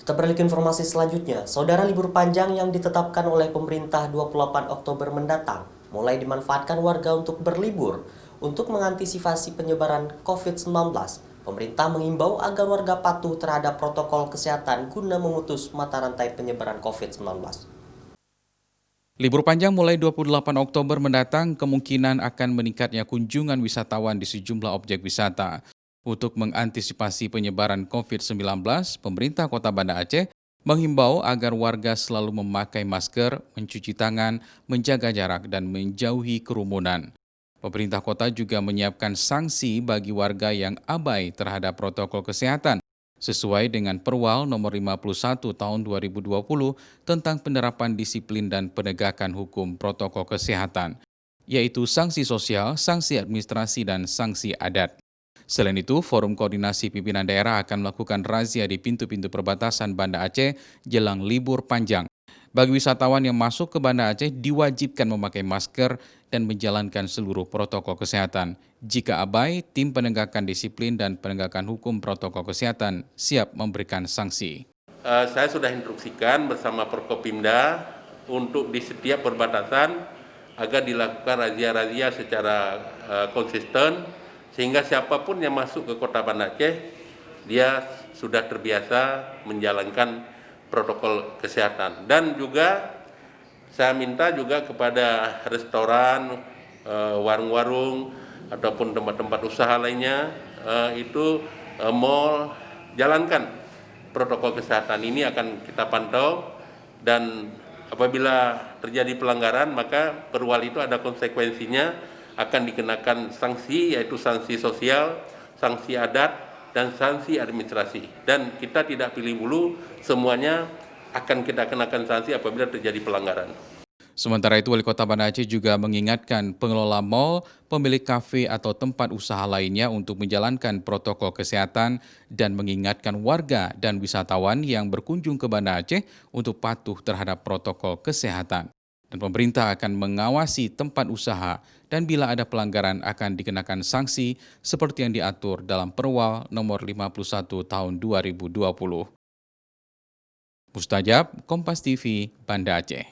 Kita beralih ke informasi selanjutnya. Saudara, libur panjang yang ditetapkan oleh pemerintah 28 Oktober mendatang mulai dimanfaatkan warga untuk berlibur. Untuk mengantisipasi penyebaran COVID-19, pemerintah mengimbau agar warga patuh terhadap protokol kesehatan guna memutus mata rantai penyebaran COVID-19. Libur panjang mulai 28 Oktober mendatang kemungkinan akan meningkatnya kunjungan wisatawan di sejumlah objek wisata. Untuk mengantisipasi penyebaran COVID-19, pemerintah Kota Banda Aceh menghimbau agar warga selalu memakai masker, mencuci tangan, menjaga jarak, dan menjauhi kerumunan. Pemerintah kota juga menyiapkan sanksi bagi warga yang abai terhadap protokol kesehatan sesuai dengan Perwal nomor 51 tahun 2020 tentang penerapan disiplin dan penegakan hukum protokol kesehatan, yaitu sanksi sosial, sanksi administrasi, dan sanksi adat. Selain itu, Forum Koordinasi Pimpinan Daerah akan melakukan razia di pintu-pintu perbatasan Banda Aceh jelang libur panjang. Bagi wisatawan yang masuk ke Banda Aceh diwajibkan memakai masker dan menjalankan seluruh protokol kesehatan. Jika abai, tim penegakan disiplin dan penegakan hukum protokol kesehatan siap memberikan sanksi. Saya sudah instruksikan bersama Forkopimda untuk di setiap perbatasan agar dilakukan razia-razia secara konsisten sehingga siapapun yang masuk ke Kota Banda Aceh dia sudah terbiasa menjalankan protokol kesehatan. Dan juga saya minta juga kepada restoran, warung-warung ataupun tempat-tempat usaha lainnya mal, jalankan protokol kesehatan ini akan kita pantau, dan apabila terjadi pelanggaran maka Perwal itu ada konsekuensinya, akan dikenakan sanksi, yaitu sanksi sosial, sanksi adat, dan sanksi administrasi. Dan kita tidak pilih bulu, semuanya akan kita kenakan sanksi apabila terjadi pelanggaran. Sementara itu, Wali Kota Banda Aceh juga mengingatkan pengelola mal, pemilik kafe atau tempat usaha lainnya untuk menjalankan protokol kesehatan dan mengingatkan warga dan wisatawan yang berkunjung ke Banda Aceh untuk patuh terhadap protokol kesehatan. Dan pemerintah akan mengawasi tempat usaha dan bila ada pelanggaran akan dikenakan sanksi seperti yang diatur dalam Perwal nomor 51 tahun 2020. Mustajab, Kompas TV, Banda Aceh.